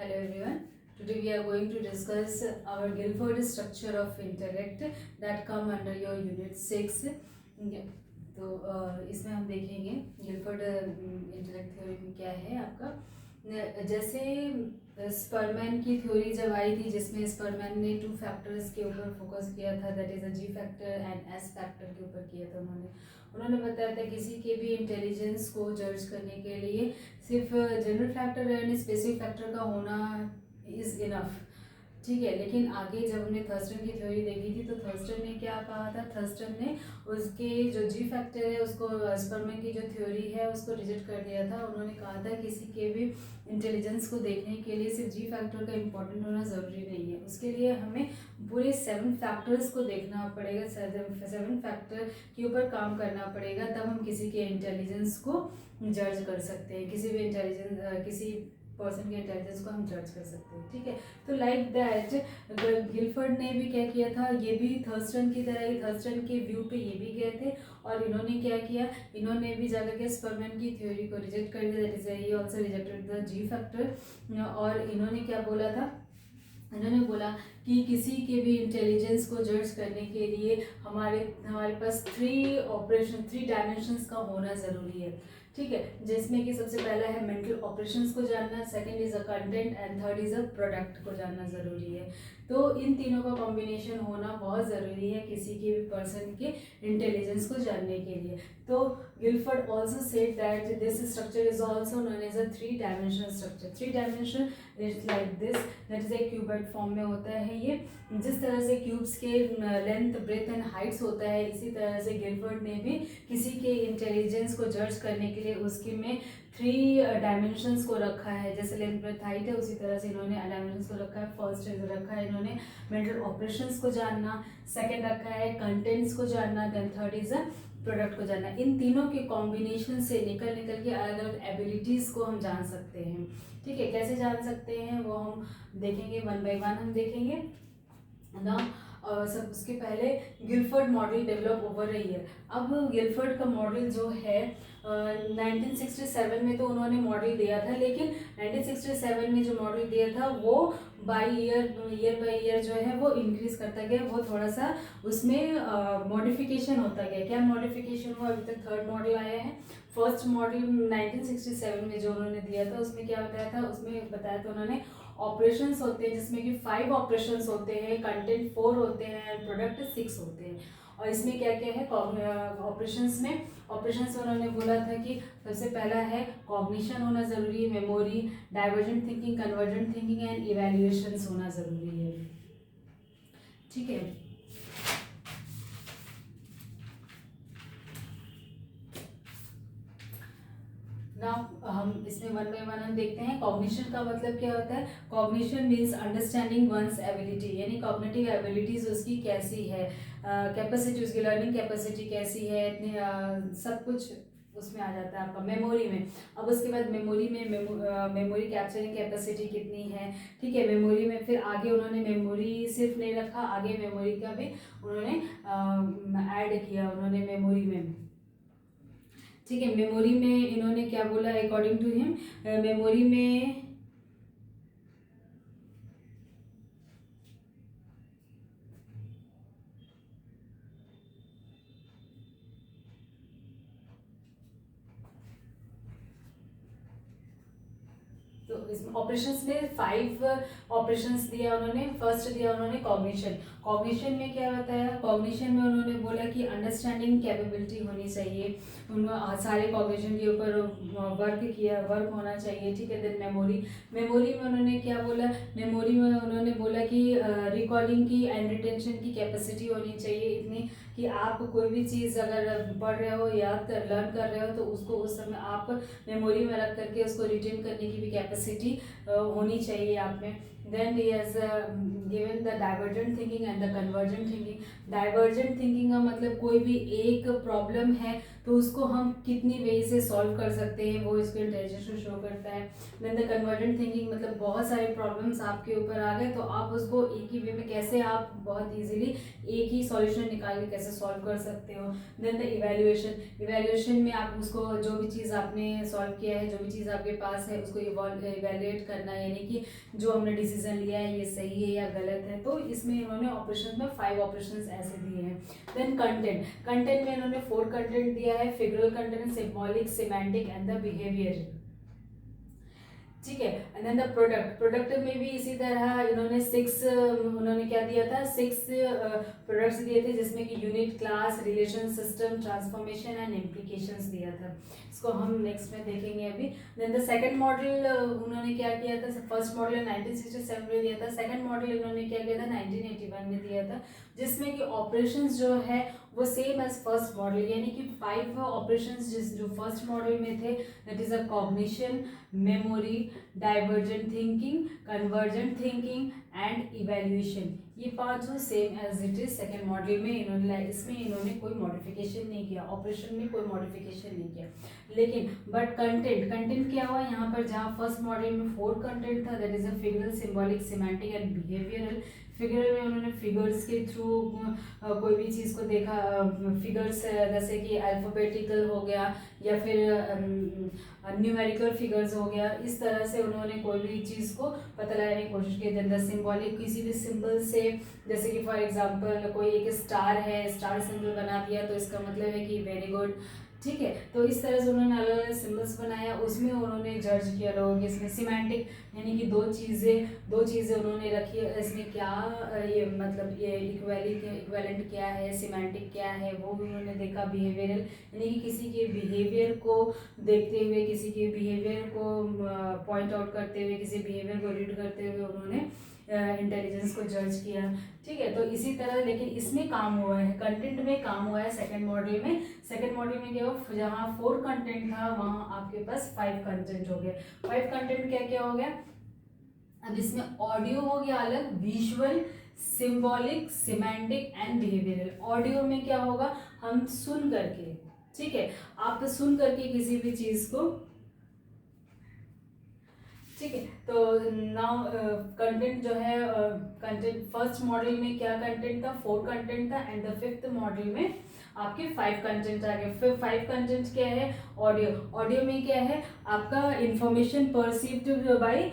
Hello everyone. Today we are going to discuss our Guilford structure of intellect that come under your unit 6. तो इसमें हम देखेंगे Gilford intellect theory में क्या है आपका। जैसे स्परमैन की थ्योरी जब आई थी जिसमें स्परमैन ने 2 फैक्टर्स के ऊपर फोकस किया था, that is a ji factor and S factor के ऊपर किया था। उन्होंने बताया था किसी के भी इंटेलिजेंस को जज करने के लिए सिर्फ general factor and specific factor का होना इज इनफ, ठीक है। लेकिन आगे जब हमने थर्स्टन की थ्योरी देखी थी तो थर्स्टन ने क्या कहा था, थर्स्टन ने उसके जो जी फैक्टर है उसको स्परमैन की जो थ्योरी है उसको रिजेक्ट कर दिया था। उन्होंने कहा था किसी के भी इंटेलिजेंस को देखने के लिए सिर्फ जी फैक्टर का इम्पोर्टेंट होना ज़रूरी नहीं है, उसके लिए हमें पूरे 7 फैक्टर्स को देखना पड़ेगा, 7 फैक्टर के ऊपर काम करना पड़ेगा, तब हम किसी के इंटेलिजेंस को जज कर सकते हैं, किसी भी किसी पर्सन के इंटेलिजेंस को हम जज कर सकते हैं, ठीक है। तो लाइक दैट गिलफर्ड ने भी क्या किया था, ये भी थर्स्टन की तरह ही थर्स्टन के व्यू पे ये भी गए थे और इन्होंने क्या किया, इन्होंने भी जाकर के स्परमैन की थ्योरी को रिजेक्ट कर दिया, that is he also rejected the ji factor. और इन्होंने क्या बोला था, इन्होंने बोला कि किसी के भी इंटेलिजेंस को जज करने के लिए हमारे पास 3 डायमेंशंस का होना ज़रूरी है, ठीक है। जिसमें कि सबसे पहला है मेंटल ऑपरेशंस को जानना, second is a content and third is a product को जानना ज़रूरी है। तो इन तीनों का कॉम्बिनेशन होना बहुत ज़रूरी है किसी के भी पर्सन के इंटेलिजेंस को जानने के लिए। तो Guilford also said that this structure is also known as a 3 dimensional structure. 3 dimension is like this, that is a cuboid form में होता है ये। जिस तरह से क्यूब्स के लेंथ ब्रेथ एंड हाइट्स होता है, इसी तरह से गिलफर्ड ने भी किसी के इंटेलिजेंस को जज करने के लिए उसके में 3 डायमेंशंस को रखा है। जैसे लेंथ ब्रेथ हाइट है उसी तरह से इन्होंने डायमेंशंस को रखा है। फर्स्ट रखा है इन्होंने मेंटल ऑपरेशंस को जानना, सेकेंड रखा है कंटेंट्स को जानना, then third is a product को जानना। इन तीनों के कॉम्बिनेशन से निकल के अलग अलग एबिलिटीज को हम जान सकते हैं, ठीक है। कैसे जान सकते हैं वो हम देखेंगे, 1 बाय 1 हम देखेंगे ना। सब उसके पहले गिलफर्ड मॉडल डेवलप ओवर रही है। अब गिलफर्ड का मॉडल जो है 1967 में तो उन्होंने मॉडल दिया था, लेकिन 1967 में जो मॉडल दिया था वो ईयर बाई ईयर जो है वो इंक्रीज करता गया, वो थोड़ा सा उसमें मॉडिफिकेशन होता गया। क्या मॉडिफिकेशन हुआ, अभी तक 3rd मॉडल आया है। फर्स्ट मॉडल 1967 में जो उन्होंने दिया था उसमें क्या बताया था, उसमें बताया था उन्होंने ऑपरेशंस होते हैं जिसमें कि 5 ऑपरेशंस होते हैं, कंटेंट 4 होते हैं, प्रोडक्ट 6 होते हैं। और इसमें क्या क्या है ऑपरेशंस में उन्होंने बोला था कि सबसे पहला है कॉग्निशन होना ज़रूरी है, memory, divergent thinking, convergent thinking and evaluations होना ज़रूरी है, ठीक है। हम इसमें 1 बाय 1 हम देखते हैं। कॉग्निशन का मतलब क्या होता है, cognition means understanding one's ability, यानी कॉग्निटिव एबिलिटीज उसकी कैसी है, कैपेसिटी उसकी लर्निंग कैपेसिटी कैसी है, इतनी सब कुछ उसमें आ जाता है आपका मेमोरी में। अब उसके बाद मेमोरी में मेमोरी कैप्चरिंग कैपेसिटी कितनी है, ठीक है। मेमोरी में फिर आगे उन्होंने मेमोरी सिर्फ नहीं रखा, आगे मेमोरी का भी उन्होंने ऐड किया उन्होंने मेमोरी में, ठीक है। मेमोरी में इन्होंने क्या बोला, अकॉर्डिंग टू हिम मेमोरी में तो इसमें ऑपरेशंस में 5 ऑपरेशंस दिया उन्होंने। फर्स्ट दिया उन्होंने कॉग्निशन में क्या बताया, कॉग्निशन में उन्होंने बोला कि अंडरस्टैंडिंग कैपेबिलिटी होनी चाहिए, उन्होंने सारे कॉग्निशन के ऊपर वर्क होना चाहिए, ठीक है। देन मेमोरी में उन्होंने क्या बोला, मेमोरी में उन्होंने बोला कि रिकॉर्डिंग की एंड रिटेंशन की कैपेसिटी होनी चाहिए इतनी कि आप कोई भी चीज़ अगर पढ़ रहे हो, लर्न कर रहे हो तो उसको उस समय आप मेमोरी में रख करके उसको रिटेन करने की भी कैपेसिटी होनी चाहिए आप में। Then he has given the divergent thinking and the convergent thinking. Divergent thinking का मतलब कोई भी एक प्रॉब्लम है तो उसको हम कितनी वे से सॉल्व कर सकते हैं वो इसको इंटेलिजेंस को शो करता है। देन द कन्वर्जेंट थिंकिंग, मतलब बहुत सारे प्रॉब्लम्स आपके ऊपर आ गए तो आप उसको एक ही वे में कैसे आप बहुत ईजिली एक ही सॉल्यूशन निकाल के कैसे सॉल्व कर सकते हो। देन द इवेल्युएशन में आप उसको जो भी चीज़ आपने सॉल्व किया है, जो भी चीज़ आपके पास है, उसको इवेल्युएट करना, यानी कि जो हमने डिसीजन लिया है ये सही है या गलत है। तो इसमें इन्होंने ऑपरेशन में 5 ऑपरेशंस ऐसे दिए हैं। देन कंटेंट में इन्होंने 4 कंटेंट दिया है, figural content, symbolic, semantic and the behaviour, ठीक है। एंड देन द प्रोडक्ट में भी इसी तरह इन्होंने 6 उन्होंने क्या दिया था, 6 प्रोडक्ट्स दिए थे, जिसमें कि unit, class, relation, system, transformation and implications दिया था। इसको हम नेक्स्ट में देखेंगे अभी। देन द सेकंड मॉडल उन्होंने क्या किया था, फर्स्ट मॉडल 1967 में दिया था, सेकंड मॉडल इन्होंने क्या किया था 1981 में दिया था, जिसमें कि ऑपरेशंस जो है वो सेम एज फर्स्ट मॉडल, यानी कि 5 ऑपरेशंस जो फर्स्ट मॉडल में थे, that is a cognition, memory, divergent thinking, convergent thinking and evaluation, ये पांचों same as it is second model में इन्होंने, इसमें इन्होंने कोई मॉडिफिकेशन नहीं किया, ऑपरेशन में कोई मॉडिफिकेशन नहीं किया। लेकिन बट कंटेंट क्या हुआ यहाँ पर, जहाँ फर्स्ट मॉडल में 4 कंटेंट था, that is a figural, symbolic, semantic and behavioural. Figure में उन्होंने फिगर्स के थ्रू कोई भी चीज़ को देखा, फिगर्स जैसे कि अल्फ़ाबेटिकल हो गया या फिर न्यूमेरिकल फिगर्स हो गया, इस तरह से उन्होंने कोई भी चीज़ को पता लगाने की कोशिश की। देन द सिंबॉलिक, किसी भी सिंबल से, जैसे कि फॉर एग्जांपल कोई एक स्टार है, स्टार सिंबल बना दिया तो इसका मतलब है कि वेरी गुड, ठीक है। तो इस तरह से उन्होंने अलग अलग सिम्बल्स बनाया, उसमें उन्होंने जज किया लोगों के। इसमें सिमेंटिक, यानी कि दो चीज़ें उन्होंने रखी, इसमें क्या ये मतलब ये इक्वेलेंट क्या है, सिमेंटिक क्या है, वो भी उन्होंने देखा। बिहेवियरल, यानी कि किसी के बिहेवियर को देखते हुए, किसी के बिहेवियर को पॉइंट आउट करते हुए, किसी बिहेवियर को रीड करते हुए उन्होंने इंटेलिजेंस को जज किया, ठीक है। तो इसी तरह, लेकिन इसमें काम हुआ है, कंटेंट में काम हुआ है सेकंड मॉडल में। सेकंड मॉडल में क्या हुआ, जहाँ 4 कंटेंट था वहाँ आपके पास 5 कंटेंट हो गए। 5 कंटेंट क्या क्या हो गया, अब इसमें ऑडियो हो गया अलग, visual, symbolic, semantic and behavioural. Audio में क्या होगा, हम सुन करके, ठीक है, आप सुन करके किसी भी चीज को, ठीक है। तो नाउ कंटेंट जो है, कंटेंट फर्स्ट मॉडल में क्या कंटेंट था, 4 कंटेंट था, एंड द 5th मॉडल में आपके 5 कंटेंट आ गए। फिर 5 कंटेंट क्या है, ऑडियो में क्या है आपका information perceived bye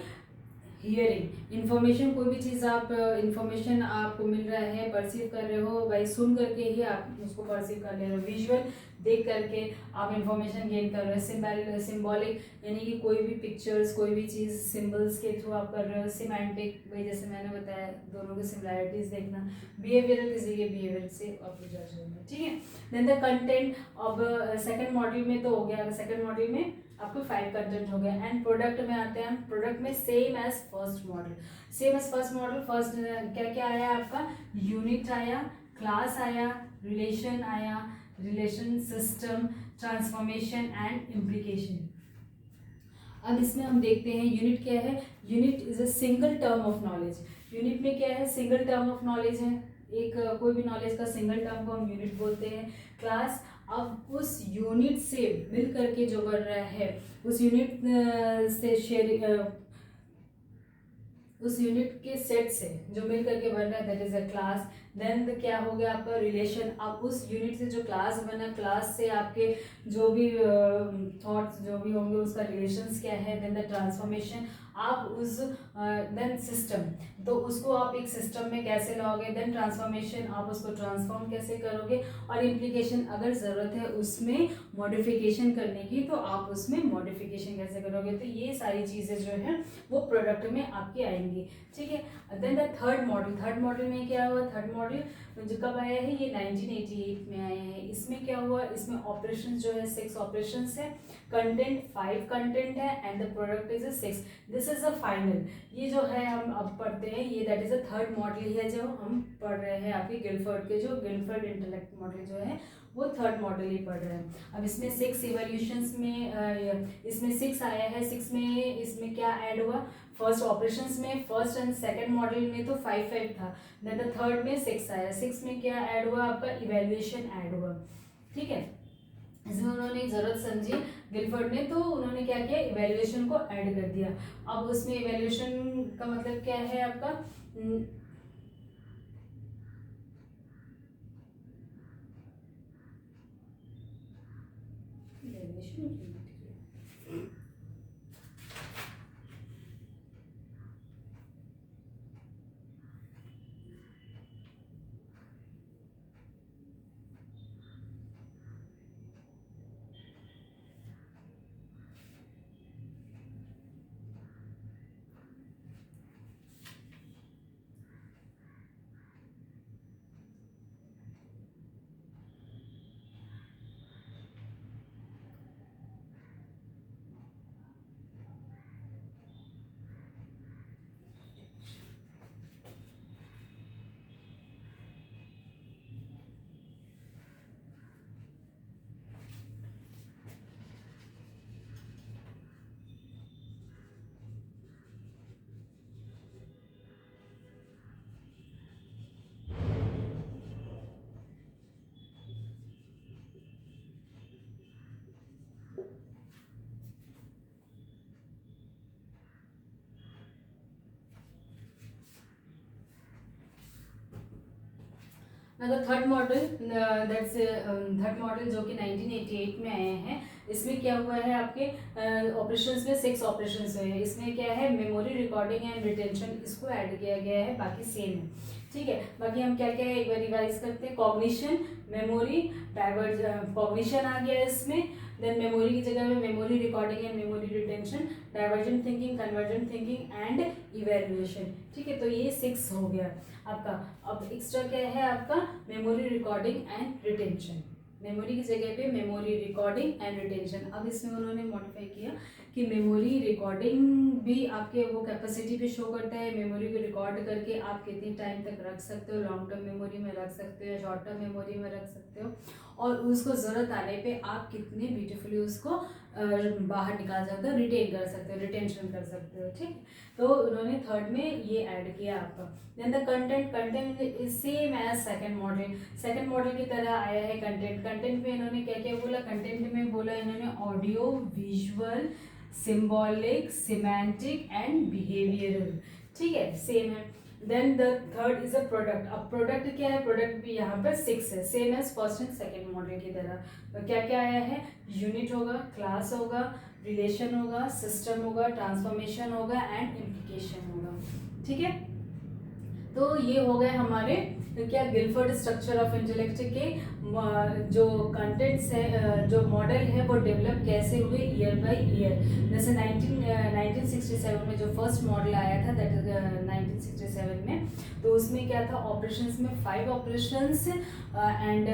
hearing. Information, कोई भी चीज़ आप इन्फॉर्मेशन आपको मिल रहा है, परसीव कर रहे हो भाई, सुन करके ही आप उसको परसीव कर ले रहे हो। विजुअल, देख करके आप इन्फॉर्मेशन गेन कर रहे हो। सिंबॉलिक, यानी कि कोई भी पिक्चर्स, कोई भी चीज़ सिंबल्स के थ्रू आप कर रहे हो। सिमेंटिक, भाई जैसे मैंने बताया, दोनों की सिमिलैरिटीज देखना। बिहेवियरल, किसी के बिहेवियर से आप जज करना, ठीक है। देन द कंटेंट, अब सेकेंड मॉड्यूल में तो हो गया, सेकेंड मॉड्यूल में आपको 5 कंटेंट हो गया। एंड प्रोडक्ट में आते हैं, प्रोडक्ट में same as first model, same as first model. First क्या क्या आया आपका, यूनिट आया, क्लास आया, रिलेशन आया, relation, system, transformation and implication. अब इसमें हम देखते हैं यूनिट क्या है। Unit is a single term of knowledge. Unit में क्या है, सिंगल टर्म ऑफ नॉलेज है, एक कोई भी नॉलेज का सिंगल टर्म को हम यूनिट बोलते हैं। क्लास, अब उस यूनिट से मिल करके जो बन रहा है, उस यूनिट से शेयर, उस यूनिट के सेट से जो मिल करके बन रहा है, that is a class. Then क्या हो गया आपका रिलेशन, अब उस यूनिट से जो क्लास बना, क्लास से आपके जो भी थॉट्स जो भी होंगे उसका रिलेशंस क्या है। देन द ट्रांसफॉर्मेशन, आप उस देन सिस्टम, तो उसको आप एक सिस्टम में कैसे लाओगे। देन ट्रांसफॉर्मेशन, आप उसको ट्रांसफॉर्म कैसे करोगे। और इम्प्लीकेशन, अगर ज़रूरत है उसमें मॉडिफिकेशन करने की तो आप उसमें मॉडिफिकेशन कैसे करोगे। तो ये सारी चीज़ें जो है वो प्रोडक्ट में आपकी आएंगी, ठीक है। देन द थर्ड मॉडल में क्या हुआ, थर्ड मॉडल जो कब आया है, ये 1988 में आया है। इसमें क्या हुआ, इसमें ऑपरेशन जो है 6 ऑपरेशन है, कंटेंट 5 कंटेंट है, and the product is 6। This is a final, ये जो है हम अब पढ़ते हैं, ये that is a third model है जो हम पढ़ रहे हैं आपके गिलफर्ड के, जो गिलफर्ड इंटेलेक्ट मॉडल जो है वो थर्ड मॉडल ही पढ़ रहे हैं। अब इसमें 6 इवोल्यूशंस में इसमें 6 आया है। 6 में इसमें क्या ऐड हुआ, फर्स्ट ऑपरेशंस में, फर्स्ट एंड सेकंड मॉडल में तो 5 था, देन द थर्ड में 6 आया। 6 में क्या ऐड हुआ आपका, इवैल्यूएशन ऐड हुआ, ठीक है। इसमें उन्होंने ज़रूरत समझी गिलफोर्ड ने, तो उन्होंने क्या किया, इवैल्यूएशन को ऐड कर दिया। अब उसमें इवैल्यूएशन का मतलब क्या है आपका, थर्ड मॉडल, थर्ड मॉडल जो कि 1988 में आए हैं, इसमें क्या हुआ है, आपके ऑपरेशंस में 6 ऑपरेशंस हुए हैं। इसमें क्या है, मेमोरी रिकॉर्डिंग एंड रिटेंशन, इसको ऐड किया गया है, बाकी सेम है। ठीक है, बाकी हम क्या क्या है एक बार रिवाइज करते हैं। कॉग्निशन, मेमोरी, डाइवर्ज, कॉग्निशन आ गया इसमें, देन मेमोरी की जगह में memory recording and memory retention, divergent thinking, convergent thinking and evaluation. ठीक है, तो ये 6 हो गया आपका। अब एक्स्ट्रा क्या है आपका, memory recording and retention. Memory की जगह पे मेमोरी रिकॉर्डिंग एंड रिटेंशन। अब इसमें उन्होंने मॉडिफाई किया कि मेमोरी रिकॉर्डिंग भी आपके वो कैपेसिटी पे शो करता है, मेमोरी को रिकॉर्ड करके आप कितनी टाइम तक रख सकते हो, लॉन्ग टर्म मेमोरी में रख सकते हो या शॉर्ट टर्म मेमोरी में रख सकते हो, और उसको ज़रूरत आने पे आप कितने ब्यूटीफुली उसको बाहर निकाल सकते हो, रिटेन कर सकते हो, रिटेंशन कर सकते हो। ठीक, तो उन्होंने थर्ड में ये ऐड किया आपका। Then the content is same as second model. Second model की तरह आया है कंटेंट। कंटेंट में इन्होंने क्या क्या बोला, कंटेंट में बोला इन्होंने audio, visual, symbolic, semantic and behavioural. ठीक है, सेम है। Then the third is a product. अब प्रोडक्ट क्या है, प्रोडक्ट भी यहाँ पर 6 है, same as first and second model की तरह। तो क्या क्या आया है, यूनिट होगा, क्लास होगा, रिलेशन होगा, सिस्टम होगा, ट्रांसफॉर्मेशन होगा एंड इम्प्लीकेशन होगा। ठीक है, तो ये हो गए हमारे क्या, गिलफोर्ड स्ट्रक्चर ऑफ इंटेलेक्ट के जो कंटेंट्स है, जो मॉडल है वो डेवलप कैसे हुए ईयर बाय ईयर। जैसे 1967 में जो फर्स्ट मॉडल आया था, दैट इज 1967 में, तो उसमें क्या था, ऑपरेशंस में 5 operations and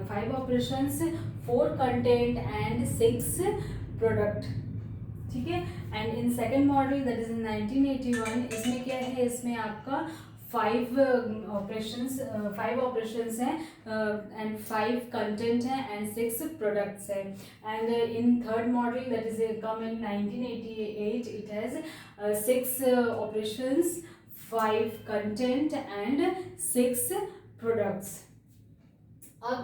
5 operations, 4 content and 6 product. ठीक है, and in second model that is in 1981, इसमें क्या है, इसमें आपका 5 ऑपरेशंस हैं एंड 5 कंटेंट हैं एंड 6 प्रोडक्ट्स हैं। And in third model that is come in 1988, it has 6 operations, 5 content and 6 products. अब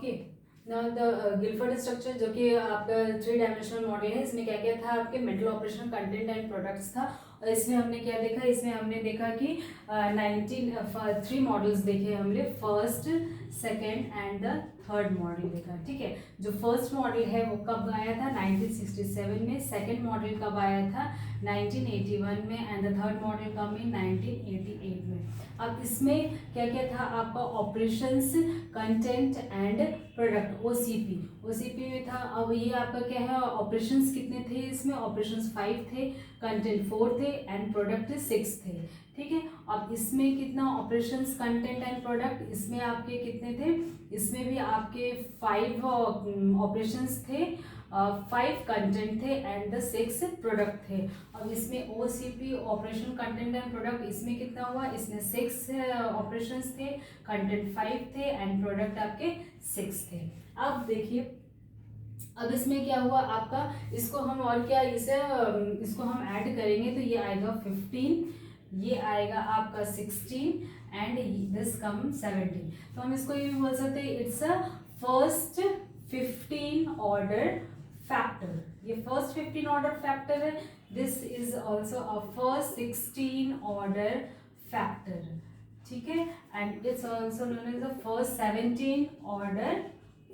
okay. Now the Guilford structure जो कि आपका 3 डायमेंशनल मॉडल है, इसमें क्या क्या था आपके metal operation content and products था। और इसमें हमने क्या देखा, इसमें हमने देखा कि 3 मॉडल्स देखे हमने, first, second and the third model देखा। ठीक है, जो फर्स्ट मॉडल है वो कब आया था 1967 में, सेकेंड मॉडल कब आया था 1981 में एंड द थर्ड मॉडल कब इन 1988 में। अब इसमें क्या क्या था आपका, operations, content and product, OCP में था। अब ये आपका क्या है, ऑपरेशंस कितने थे इसमें, ऑपरेशंस 5 थे, कंटेंट 4 थे एंड प्रोडक्ट 6 थे। ठीक है, अब इसमें कितना ऑपरेशंस, कंटेंट एंड प्रोडक्ट, इसमें आपके कितने थे, इसमें भी आपके 5 ऑपरेशंस थे, 5 कंटेंट थे एंड द 6 प्रोडक्ट थे। अब इसमें OCP, operation content and product, इसमें कितना हुआ, इसमें 6 ऑपरेशंस थे, कंटेंट 5 थे एंड प्रोडक्ट आपके 6 थे। अब देखिए, अब इसमें क्या हुआ आपका, इसको हम और क्या इसको हम ऐड करेंगे तो ये आएगा 15, ये आएगा आपका 16 एंड दिस कम 17। तो हम इसको ये भी बोल सकते हैं it's a first 15 order factor. ये फर्स्ट 15 ऑर्डर फैक्टर है, this is also a first 16 order factor. ठीक है, and it's also known as the first 17 order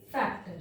factor.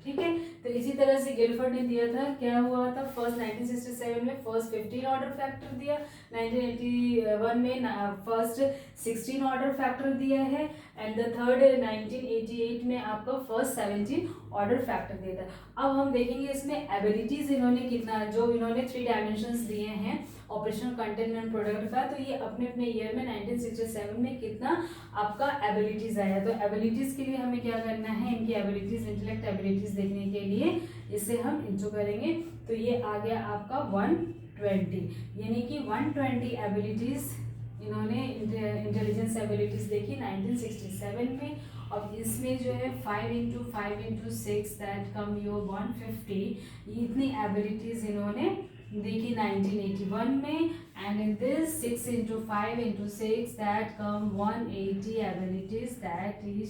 ठीक है, तो इसी तरह से गिलफर्ड ने दिया था, क्या हुआ था, फर्स्ट 1967 में फर्स्ट 15 ऑर्डर फैक्टर दिया, 1981 में फर्स्ट 16 ऑर्डर फैक्टर दिया है एंड द थर्ड 1988 में आपका फर्स्ट 17 ऑर्डर फैक्टर दिया था। अब हम देखेंगे इसमें एबिलिटीज इन्होंने कितना, जो इन्होंने 3 डायमेंशंस दिए हैं ऑपरेशनल कंटेंट एंड प्रोडक्ट का, तो ये अपने अपने ईयर में 1967 में कितना आपका एबिलिटीज आया। तो एबिलिटीज के लिए हमें क्या करना है, इनकी एबिलिटीज, इंटेलेक्ट एबिलिटीज देखने के लिए इसे हम इंट्रो करेंगे। तो ये आ गया आपका 120, यानी कि 120 एबिलिटीज इन्होंने इंटेलिजेंस एबिलिटीज देखी 1967 में। और इसमें जो है 5 × 5 × 6 दैट कम योर 150, इतनी एबिलिटीज इन्होंने देखी 1981 में and in this 6 × 5 × 6 that come 180 abilities that is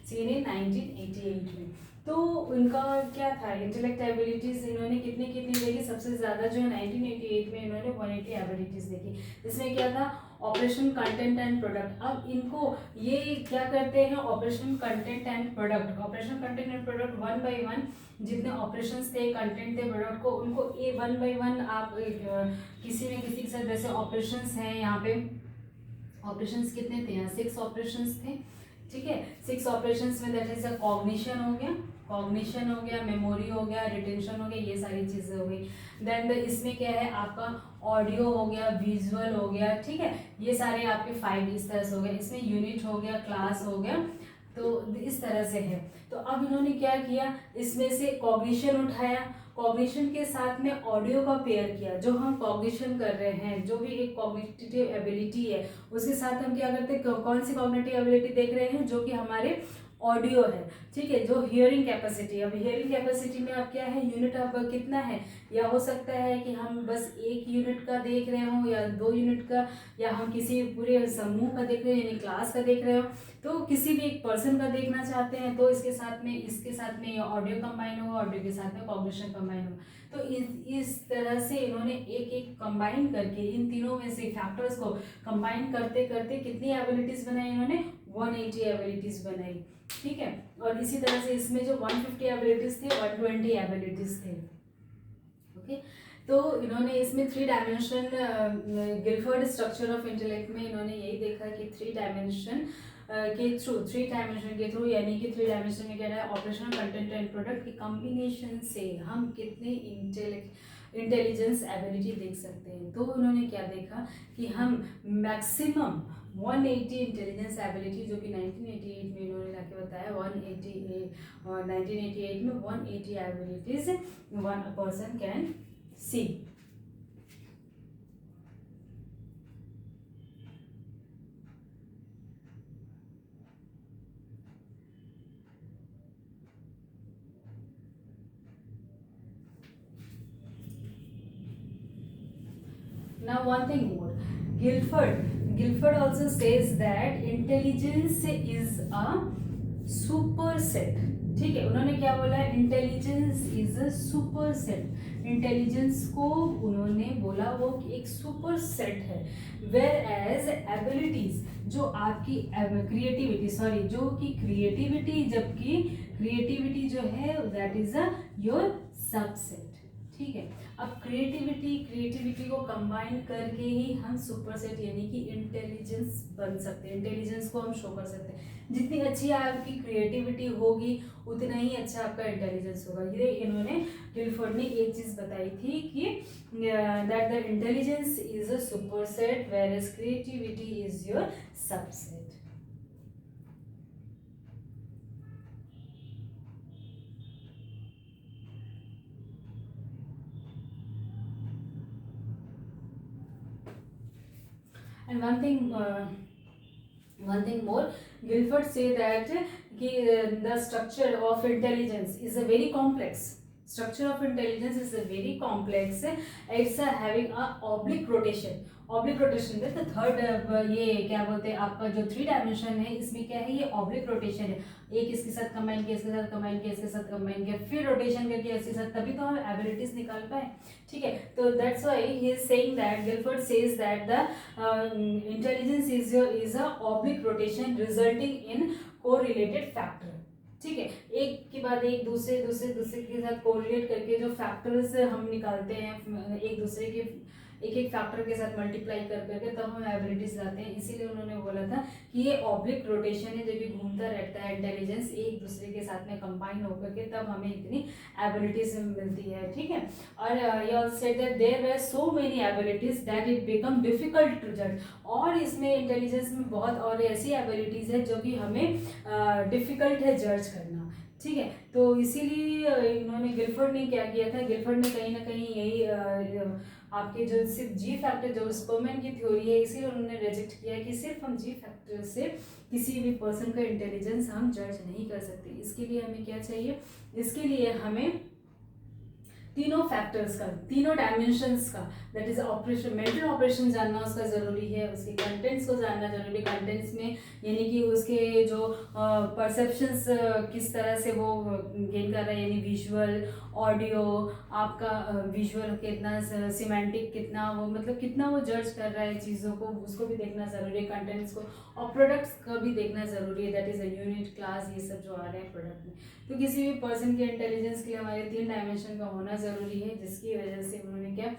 seen in 1988 में। तो उनका क्या था, इंटेलेक्ट एबिलिटीज इन्होंने कितनी कितनी देखी, सबसे ज़्यादा जो है 1988 में इन्होंने 180 एबिलिटीज देखी। इसमें क्या था, ऑपरेशन कंटेंट एंड प्रोडक्ट। अब इनको ये क्या करते हैं, operation content and product, operation content and product 1 by 1 जितने ऑपरेशंस थे, कंटेंट थे, प्रोडक्ट को, उनको 1 by 1 आप किसी न किसी के साथ, जैसे ऑपरेशंस हैं यहाँ पे, ऑपरेशंस कितने थे, यहाँ 6 ऑपरेशंस थे। ठीक है, 6 ऑपरेशंस में दैट इज अ कॉग्निशन हो गया, मेमोरी हो गया, रिटेंशन हो गया, ये सारी चीजें हो गई। देन इसमें क्या है आपका, ऑडियो हो गया, विजुअल हो गया। ठीक है, ये सारे आपके 5 इस तरह से हो गए। इसमें यूनिट हो गया, क्लास हो गया, तो इस तरह से है। तो अब इन्होंने क्या किया, इसमें से कॉग्निशन उठाया, कॉग्निशन के साथ में ऑडियो का पेयर किया। जो हम कॉग्निशन कर रहे हैं, जो भी एक कॉग्निटिव एबिलिटी है, उसके साथ हम क्या करते हैं, कौन सी कॉग्निटिव एबिलिटी देख रहे हैं, जो कि हमारे ऑडियो है। ठीक है, जो हियरिंग कैपेसिटी, अब हियरिंग कैपेसिटी में अब क्या है, यूनिट अब कितना है, या हो सकता है कि हम बस 1 यूनिट का देख रहे हो या 2 यूनिट का, या हम किसी पूरे समूह का देख रहे हैं, यानी क्लास का देख रहे हो, तो किसी भी एक पर्सन का देखना चाहते हैं, तो इसके साथ में ऑडियो कंबाइन होगा, ऑडियो के साथ में कॉग्निशन कंबाइन होगा। तो इस तरह से इन्होंने एक कंबाइन करके इन तीनों में से फैक्टर्स को कंबाइन करते करते कितनी एबिलिटीज बनाई इन्होंने, 180 एबिलिटीज बनाई। ठीक है, और इसी तरह से इसमें जो 150 एबिलिटीज थे, 120 एबिलिटीज थे। ओके, तो इन्होंने इसमें 3 dimension Gilford structure of intellect में इन्होंने यही देखा कि 3 डायमेंशन के थ्रू यानी कि 3 डायमेंशन में क्या है, ऑपरेशनल कंटेंट एंड प्रोडक्ट के कॉम्बिनेशन से हम कितने इंटेलिजेंस एबिलिटी देख सकते हैं। तो उन्होंने क्या देखा कि हम मैक्सिमम 180 इंटेलिजेंस एबिलिटी, जो कि 1988 में इन्होंने लाके बताया, 1988 में 180 abilities one person can see. Now one thing more, Guilford also says that intelligence is a super set. ठीक है, उन्होंने क्या बोला, intelligence is a super set. Intelligence को उन्होंने बोला वो एक सुपर सेट है। वेयर एज एबिलिटीज, जो आपकी क्रिएटिविटी, सॉरी जो कि क्रिएटिविटी, जबकि क्रिएटिविटी जो है that is a your subset. ठीक है, अब क्रिएटिविटी को कंबाइन करके ही हम सुपर सेट यानी कि इंटेलिजेंस बन सकते हैं, इंटेलिजेंस को हम शो कर सकते हैं। जितनी अच्छी आपकी क्रिएटिविटी होगी उतना ही अच्छा आपका इंटेलिजेंस होगा। ये इन्होंने गिलफोर्ड ने एक चीज बताई थी कि that the intelligence is a super set where as creativity is your subset. And one thing more, Guilford say that the structure of intelligence is a very complex. Structure of intelligence is a very complex. It's having a oblique rotation. Oblique rotation में तो third ये क्या बोलते हैं आपका जो 3 dimension है इसमें क्या है, ये ऑब्लिक रोटेशन है। एक इसके साथ कंबाइन किया, इसके साथ कंबाइन किया, इसके साथ कंबाइन किया, फिर रोटेशन करके इसके साथ, तभी तो हम एबिलिटीज निकाल पाए। ठीक है, तो that's why he is saying that, Guilford says that the intelligence is a oblique rotation resulting in correlated factor. ठीक है, एक के बाद एक दूसरे दूसरे दूसरे के साथ कोरिलेट करके जो फैक्टर्स हम निकालते हैं एक दूसरे के एक एक फैक्टर के साथ मल्टीप्लाई कर करके तब हम एबिलिटीज लाते हैं। इसीलिए उन्होंने बोला था कि ये ऑब्लिक रोटेशन है, जो कि घूमता रहता है इंटेलिजेंस एक दूसरे के साथ में कंबाइन होकर के, तब हमें इतनी एबिलिटीज मिलती है। ठीक है, और ये also said that there were so many abilities that it become difficult to जज। और इसमें इंटेलिजेंस में बहुत और ऐसी एबिलिटीज है जो कि हमें डिफिकल्ट है जज करना। ठीक है, तो इसीलिए इन्होंने गिलफोर्ड ने क्या किया था, गिलफोर्ड ने कहीं ना कहीं यही आपके जो सिर्फ जी फैक्टर जो स्पर्मैन की थ्योरी है, इसीलिए उन्होंने रिजेक्ट किया कि सिर्फ हम जी फैक्टर से किसी भी पर्सन का इंटेलिजेंस हम जज नहीं कर सकते। इसके लिए हमें क्या चाहिए, इसके लिए हमें तीनों फैक्टर्स का, तीनों डायमेंशंस का, that is operation, mental operation जानना उसका ज़रूरी है, उसके कंटेंट्स को जानना जरूरी है। कंटेंट्स में यानी कि उसके जो परसेप्शंस किस तरह से वो गेन कर रहा है, यानी विजुअल, ऑडियो, आपका विजुअल कितना, सिमेंटिक कितना, वो मतलब कितना वो जज कर रहा है चीज़ों को, उसको भी देखना ज़रूरी है, कंटेंट्स को, और प्रोडक्ट्स का भी देखना ज़रूरी है, that is a unit, class, ये सब जो आ रहे हैं प्रोडक्ट में। तो किसी भी पर्सन के इंटेलिजेंस के लिए हमारे 3 डायमेंशन का होना ज़रूरी है, जिसकी वजह से उन्होंने क्या,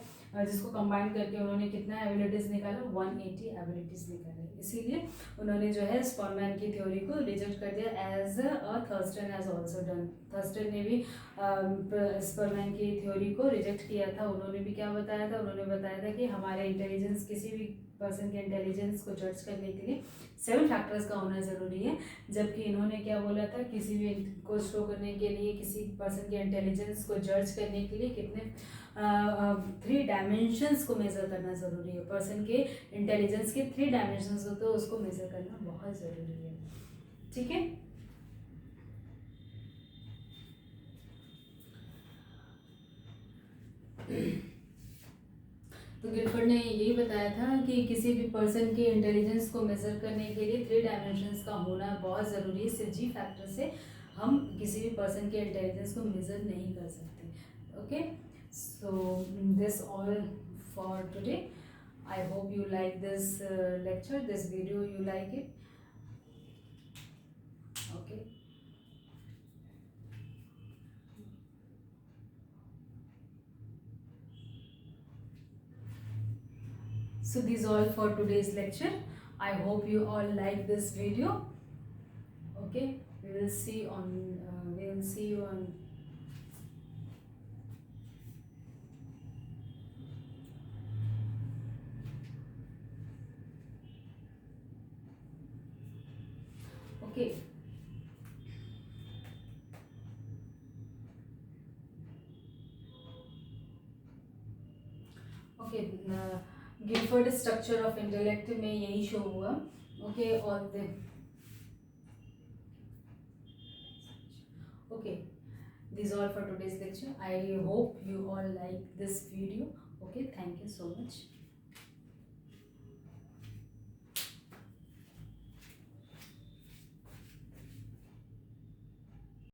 जिसको कंबाइन करके उन्होंने कितना एबिलिटीज़ निकाला, 180 एबिलिटीज़ निकाले। इसीलिए उन्होंने जो है स्पर्मैन की थ्योरी को रिजेक्ट कर दिया as a Thurstone has also done. Thurstone ने भी स्पर्मैन की थ्योरी को रिजेक्ट किया था। उन्होंने भी क्या बताया था, उन्होंने बताया था कि हमारे इंटेलिजेंस, किसी भी पर्सन के इंटेलिजेंस को जज करने के लिए 7 फैक्टर्स का होना ज़रूरी है, जबकि इन्होंने क्या बोला था, किसी भी को शो करने के लिए, किसी पर्सन के इंटेलिजेंस को जज करने के लिए कितने 3 डायमेंशंस को मेजर करना ज़रूरी है। पर्सन के इंटेलिजेंस के 3 डायमेंशंस होते हैं, उसको मेजर करना बहुत ज़रूरी है। ठीक है, तो गिलफोर्ड ने यही बताया था कि किसी भी पर्सन के इंटेलिजेंस को मेजर करने के लिए 3 डायमेंशंस का होना बहुत ज़रूरी है। सिर्फ जी फैक्टर से हम किसी भी पर्सन के इंटेलिजेंस को मेजर नहीं कर सकते। Okay, so this all for today. I hope you like this lecture, this video, you like it. Okay, so this is all for today's lecture. I hope you all like this video. Okay, we will see you on okay. Okay, Guilford structure of intellect में यही show हुआ। Okay, और okay, this all for today's lecture. I hope you all like this video. Okay, thank you so much.